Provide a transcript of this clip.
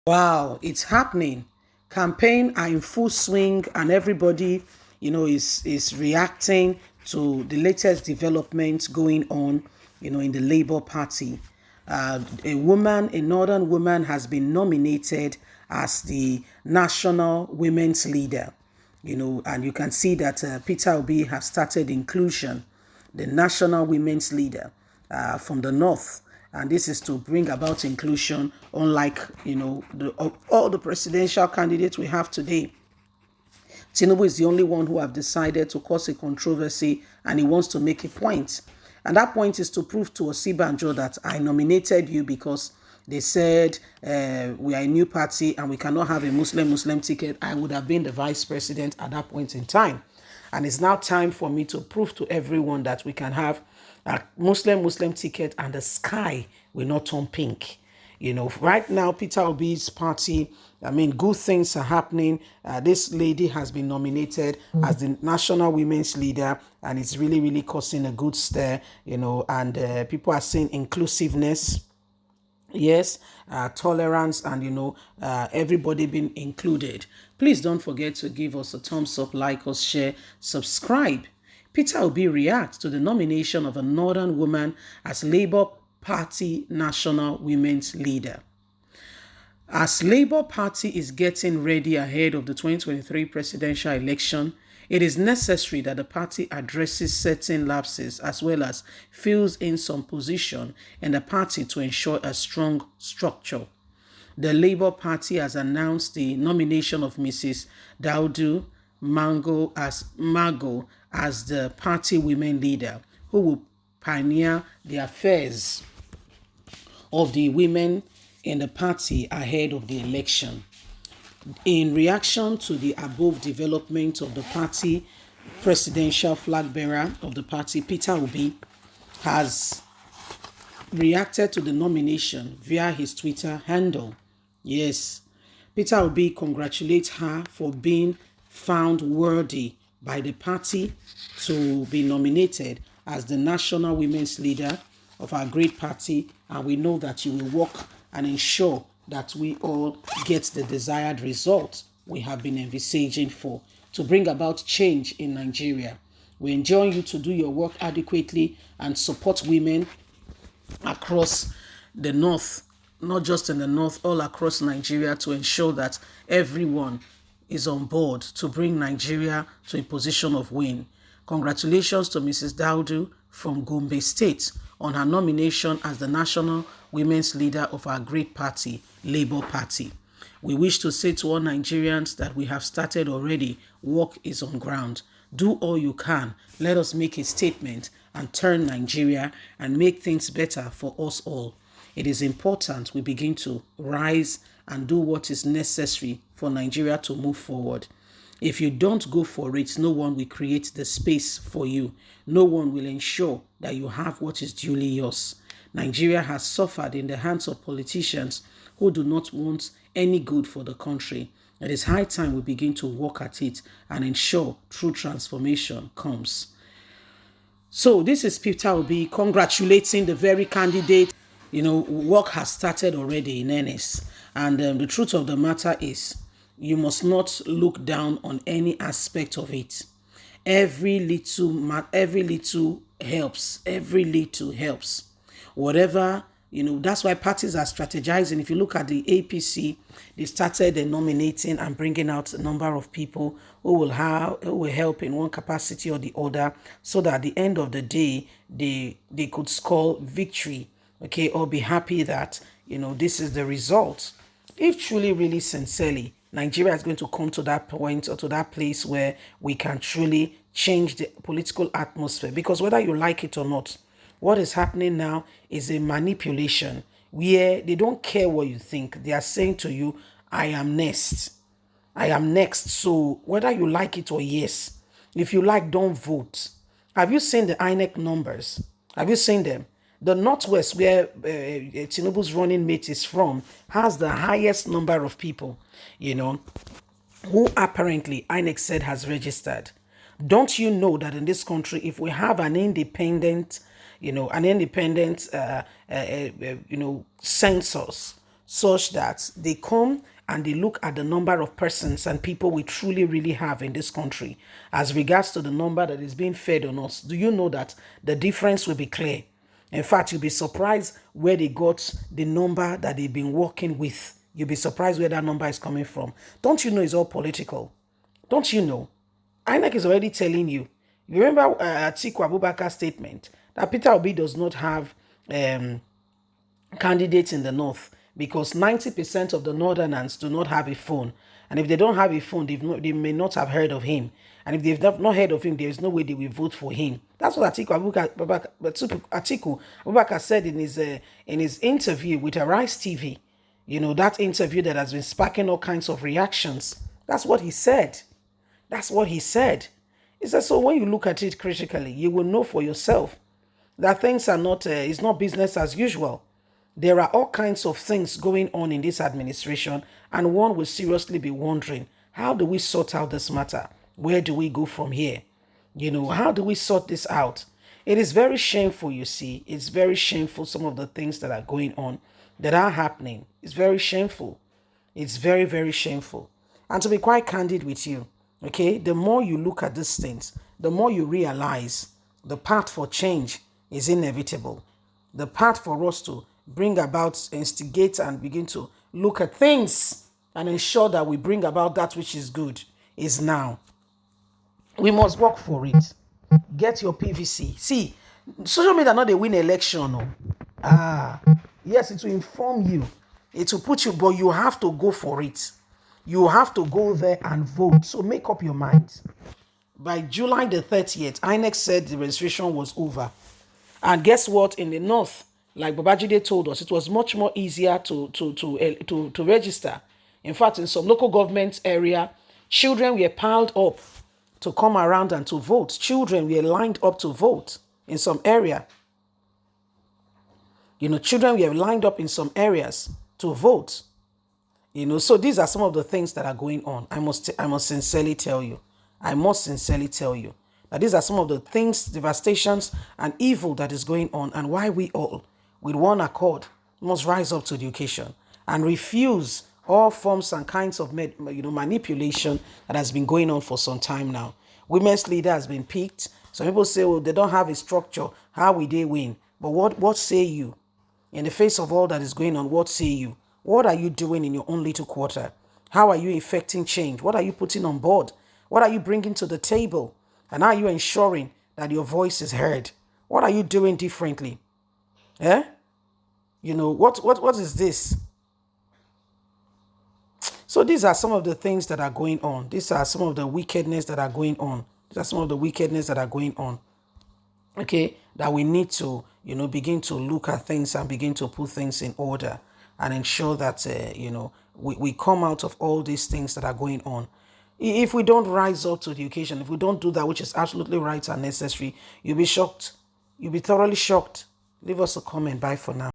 Wow, it's happening. Campaign are in full swing, and everybody, is reacting to the latest developments going on, in the Labour Party. A northern woman, has been nominated as the national women's leader. And you can see that Peter Obi has started inclusion, the national women's leader from the north. And this is to bring about inclusion, unlike, of all the presidential candidates we have today. Tinubu is the only one who have decided to cause a controversy, and he wants to make a point. And that point is to prove to Osibanjo that I nominated you because they said we are a new party and we cannot have a Muslim ticket. I would have been the vice president at that point in time. And it's now time for me to prove to everyone that we can have a Muslim ticket and the sky will not turn pink. Right now, Peter Obi's party, good things are happening. This lady has been nominated as the national women's leader, and it's really, really causing a good stir, and people are saying inclusiveness. Yes, tolerance, and everybody being included. Please don't forget to give us a thumbs up, like us, share, subscribe. Peter Obi reacts to the nomination of a northern woman as Labour Party national women's leader. As Labour Party is getting ready ahead of the 2023 presidential election, it is necessary that the party addresses certain lapses as well as fills in some position in the party to ensure a strong structure. The Labour Party has announced the nomination of Mrs. Daudu Mago as the party women leader, who will pioneer the affairs of the women in the party ahead of the election. In reaction to the above development of the party, presidential flag bearer of the party, Peter Obi, has reacted to the nomination via his Twitter handle. Yes, Peter Obi congratulates her for being found worthy by the party to be nominated as the national women's leader of our great party, and we know that you will work and ensure that we all get the desired result we have been envisaging for to bring about change in Nigeria. We enjoin you to do your work adequately and support women across the north, not just in the north, all across Nigeria, to ensure that everyone is on board to bring Nigeria to a position of win. Congratulations to Mrs. Daudu from Gombe State on her nomination as the national women's leader of our great party, Labour Party. We wish to say to all Nigerians that we have started already. Work is on ground. Do all you can. Let us make a statement and turn Nigeria and make things better for us all. It is important we begin to rise and do what is necessary for Nigeria to move forward. If you don't go for it, no one will create the space for you. No one will ensure that you have what is duly yours. Nigeria has suffered in the hands of politicians who do not want any good for the country. It is high time we begin to work at it and ensure true transformation comes. So this is Peter Obi congratulating the very candidate. Work has started already in earnest. And the truth of the matter is, you must not look down on any aspect of it. Every little helps. Every little helps. Whatever, that's why parties are strategizing. If you look at the APC, they started nominating and bringing out a number of people who will help in one capacity or the other, so that at the end of the day, they could score victory, okay, or be happy that, this is the result. If truly, really, sincerely, Nigeria is going to come to that point or to that place where we can truly change the political atmosphere, because whether you like it or not, what is happening now is a manipulation where they don't care what you think. They are saying to you, I am next. I am next. So whether you like it or yes, if you like, don't vote. Have you seen the INEC numbers? Have you seen them? The Northwest, where Tinubu's running mate is from, has the highest number of people, who apparently INEC said has registered. Don't you know that in this country, if we have an independent census, such that they come and they look at the number of persons and people we truly, really have in this country as regards to the number that is being fed on us. Do you know that the difference will be clear? In fact, you'll be surprised where they got the number that they've been working with. You'll be surprised where that number is coming from. Don't you know it's all political? Don't you know? INEC is already telling you. You remember Atiku Abubakar's statement that Peter Obi does not have candidates in the north because 90% of the northerners do not have a phone. And if they don't have a phone, they may not have heard of him. And if they've not heard of him, there is no way they will vote for him. That's what Atiku Abubakar said in his interview with Arise TV. You know, that interview that has been sparking all kinds of reactions. That's what he said. That's what he said. He said, so when you look at it critically, you will know for yourself that things are not, it's not business as usual. There are all kinds of things going on in this administration, and one will seriously be wondering, how do we sort out this matter? Where do we go from here? You know, how do we sort this out? It is very shameful, you see. It's very shameful, some of the things that are going on, that are happening. It's very shameful. It's very, very shameful. And to be quite candid with you, okay, the more you look at these things, the more you realize the path for change is inevitable. The path for us to bring about, instigate, and begin to look at things and ensure that we bring about that which is good is now. We must work for it. Get your PVC. See, social media not they win election. No. Yes, it will inform you. It will put you, but you have to go for it. You have to go there and vote. So make up your mind. By July the 30th, INEC said the registration was over. And guess what? In the north, like Babajide told us, it was much more easier to register. In fact, in some local government area, children were piled up to come around and to vote. Children were lined up to vote in some area. You know, children were lined up in some areas to vote. You know, so these are some of the things that are going on. I must sincerely tell you. I must sincerely tell you that these are some of the things, devastations, and evil that is going on, and why we all, with one accord, must rise up to the occasion and refuse all forms and kinds of manipulation that has been going on for some time now. Women's leader has been picked. Some people say, well, they don't have a structure. How will they win? But what say you? In the face of all that is going on, what say you? What are you doing in your own little quarter? How are you effecting change? What are you putting on board? What are you bringing to the table? And are you ensuring that your voice is heard? What are you doing differently? Eh? You know, what is this? So these are some of the things that are going on. These are some of the wickedness that are going on. These are some of the wickedness that are going on. Okay, that we need to, begin to look at things and begin to put things in order and ensure that, we come out of all these things that are going on. If we don't rise up to the occasion, if we don't do that, which is absolutely right and necessary, you'll be shocked. You'll be thoroughly shocked. Leave us a comment. Bye for now.